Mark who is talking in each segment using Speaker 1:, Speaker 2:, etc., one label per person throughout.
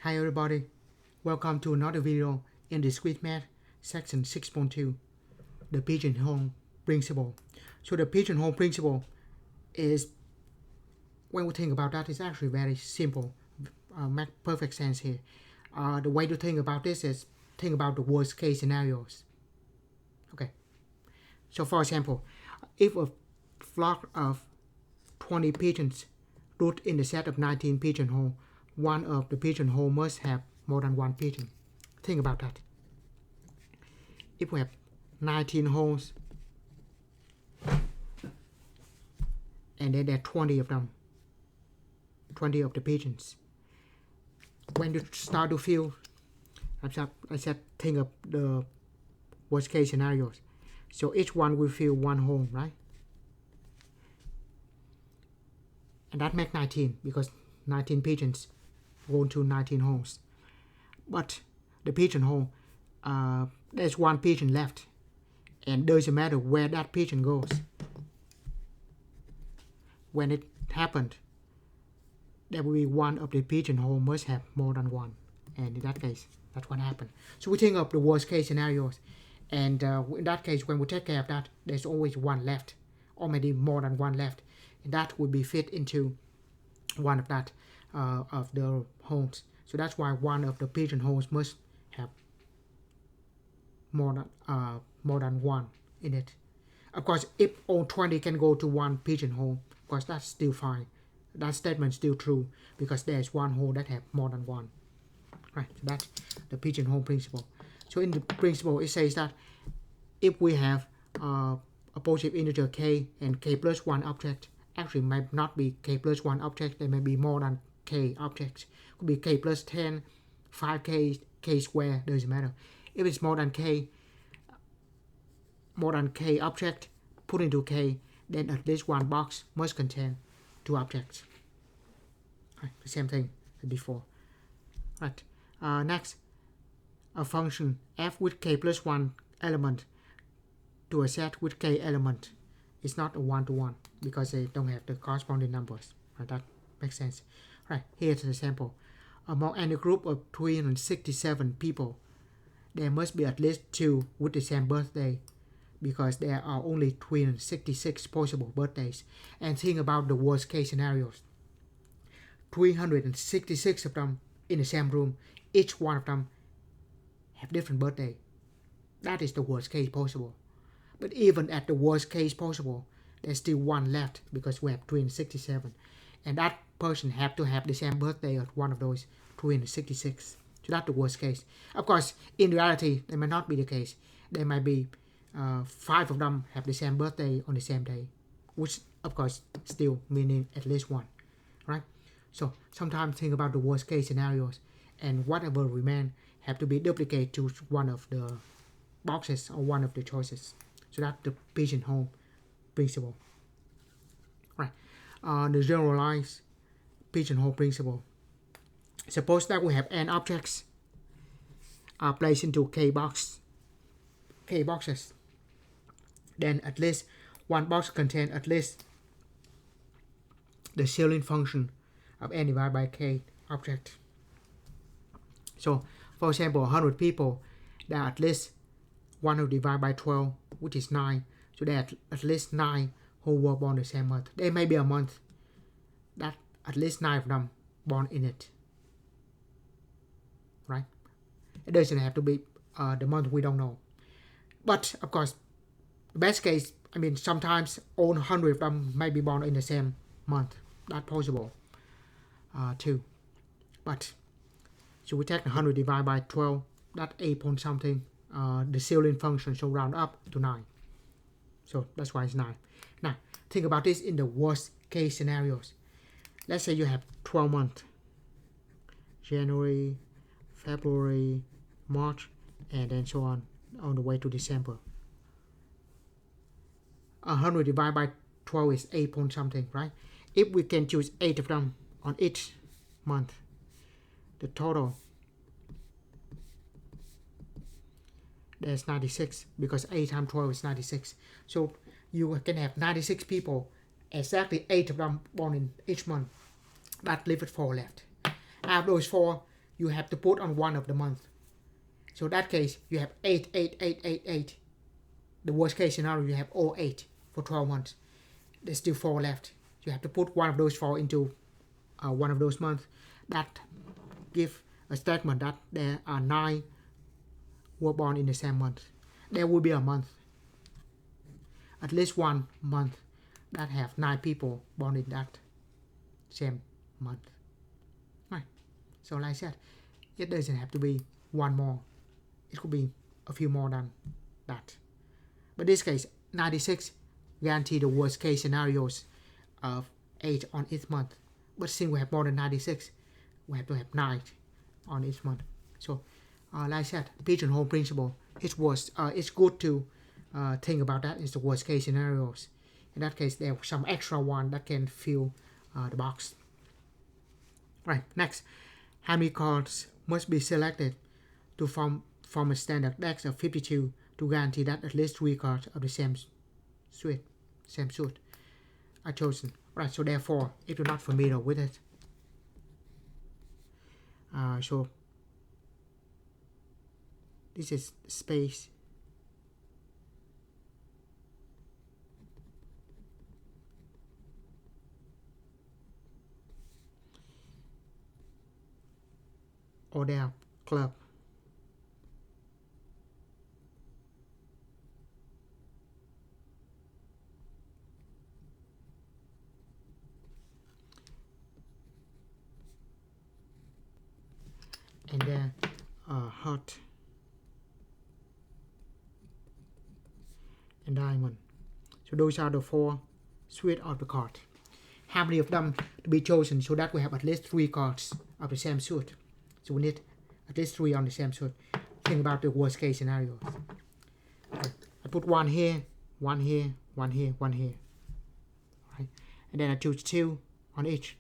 Speaker 1: Hi everybody, welcome to another video in Discrete Math section 6.2, the pigeonhole principle. So the pigeonhole principle is, when we think about that, it's actually very simple, make perfect sense here. The way to think about this is think about the worst case scenarios. Okay, so for example, if a flock of 20 pigeons root in the set of 19 pigeonhole, one of the pigeonhole must have more than one pigeon. Think about that. If we have 19 holes and then there are 20 of them, 20 of the pigeons, when you start to fill, I said think of the worst case scenarios. So each one will fill one hole, right? And that makes 19 because 19 pigeons go into 19 holes. But the pigeonhole, there's one pigeon left, and doesn't matter where that pigeon goes. When it happened, there will be one of the pigeonhole must have more than one, and in that case, that's what happened. So we think of the worst case scenarios, and in that case, when we take care of that, there's always one left, or maybe more than one left, and that would be fit into one of that of the holes. So that's why one of the pigeonholes must have more than one in it. Of course, if all 20 can go to one pigeonhole, of course that's still fine. That statement's still true because there's one hole that have more than one. Right, so that's the pigeonhole principle. So in the principle, it says that if we have a positive integer k and k plus 1 object, actually might not be k plus 1 object, there may be more than k objects. Could be k plus 10, 5k, k square, doesn't matter. If it's more than k object put into k, then at least one box must contain two objects. Right, the same thing as before. Right. Next, a function f with k plus 1 element to a set with k element is not a one-to-one because they don't have the corresponding numbers. Right, that makes sense. Right, here's an example. Among any group of 367 people, there must be at least two with the same birthday because there are only 366 possible birthdays. And think about the worst case scenarios. 366 of them in the same room, each one of them have different birthday. That is the worst case possible. But even at the worst case possible, there's still one left because we have 367. And that person have to have the same birthday of one of those 366. So that's the worst case. Of course, in reality, that might not be the case. There might be 5 of them have the same birthday on the same day, which of course still meaning at least one, right? So sometimes think about the worst case scenarios, and whatever remain have to be duplicated to one of the boxes or one of the choices. So that's the pigeonhole principle. Right. The generalized pigeonhole principle. Suppose that we have n objects placed into k boxes. Then at least one box contains at least the ceiling function of n divided by k object. So, for example, 100 people, there are at least 100 divided by 12, which is 9. So there are at least 9 who were born the same month. There may be a month that at least 9 of them born in it. Right? It doesn't have to be the month we don't know. But, of course, the best case, sometimes all 100 of them may be born in the same month. That's possible, too. But, so we take 100 divided by 12, that's 8 point something. The ceiling function should round up to 9. So that's why it's 9. Now, think about this in the worst case scenarios. Let's say you have 12 months. January, February, March, and then so on the way to December. 100 divided by 12 is 8 point something, right? If we can choose 8 of them on each month, the total, there's 96 because 8 times 12 is 96. So you can have 96 people, exactly 8 of them born in each month. That leaves 4 left. Out of those 4, you have to put on one of the month. So in that case, you have 8, 8, 8, 8, 8. The worst case scenario, you have all 8 for 12 months. There's still 4 left. You have to put one of those 4 into one of those months. That give a statement that there are 9 were born in the same month. There will be a month, at least one month, that have 9 people born in that same month. Right. So like I said, it doesn't have to be one more. It could be a few more than that. But in this case, 96 guarantee the worst case scenarios of 8 on each month. But since we have more than 96, we have to have 9 on each month. So like I said, pigeonhole principle, it's good to think about that. It's the worst case scenarios. In that case, there's some extra one that can fill the box. Right, next, how many cards must be selected to form a standard deck of 52 to guarantee that at least 3 cards of the same suit are chosen. Right, so therefore, if you're not familiar with it, so this is space. Or their club. And then heart and diamond. So those are the 4 suites of the card. How many of them to be chosen so that we have at least 3 cards of the same suit? So we need at least 3 on the same suit. Think about the worst case scenarios. Okay. I put 1 here, 1 here, 1 here, 1 here. Right. And then I choose 2 on each.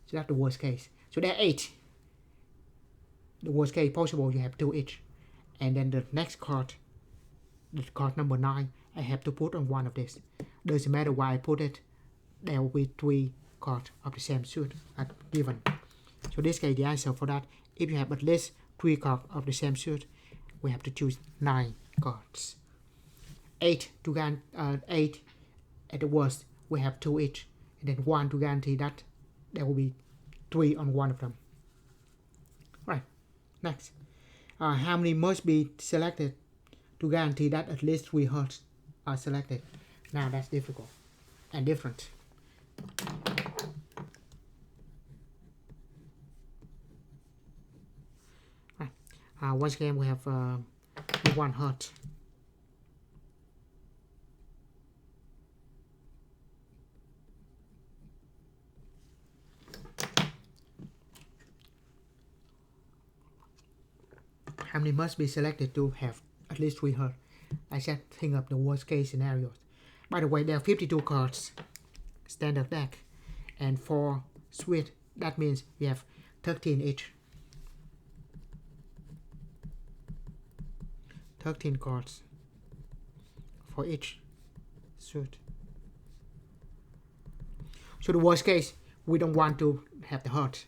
Speaker 1: So that's the worst case. So there are 8. The worst case possible, you have 2 each. And then the next card, the card number 9, I have to put on one of this. Doesn't matter where I put it, there will be 3 cards of the same suit given. So this case, the answer for that, if you have at least 3 cards of the same suit, we have to choose 9 cards. 8 to guarantee 8 at the worst, we have 2 each, and then 1 to guarantee that there will be 3 on one of them. Right. Next, how many must be selected to guarantee that at least 3 hearts are selected? Now that's difficult and different. Right. Once again, we have 1 heart. How many must be selected to have at least 3 hearts? I said think of the worst case scenarios. By the way, there are 52 cards standard deck and 4 suite. That means we have 13 each. 13 cards for each suit. So the worst case, we don't want to have the heart.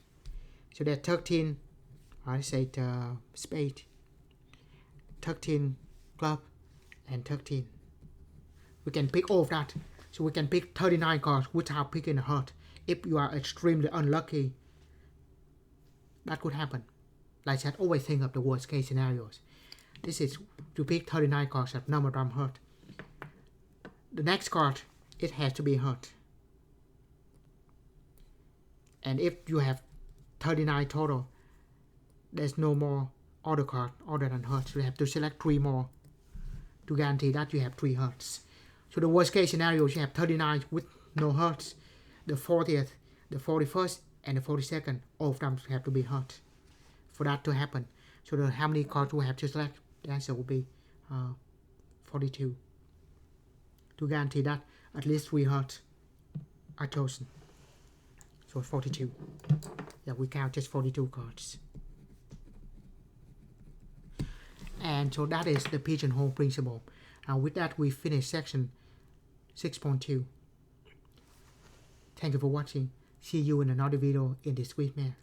Speaker 1: So there are 13, I say spade, 13 club, and 13. We can pick all of that. So we can pick 39 cards without picking a heart. If you are extremely unlucky, that could happen. Like I said, always think of the worst case scenarios. This is to pick 39 cards at none of them hurt. The next card, it has to be hurt. And if you have 39 total, there's no more other card other than hurt. So you have to select 3 more to guarantee that you have 3 hurts. So the worst case scenario, you have 39 with no hurts. The 40th, the 41st, and the 42nd, all of them have to be hurt for that to happen. So how many cards we have to select? The answer will be 42. To guarantee that at least 3 hurts are chosen. So 42. Yeah, we count just 42 cards. And so that is the pigeonhole principle. With that, we finish section 6.2. Thank you for watching. See you in another video in this week, man.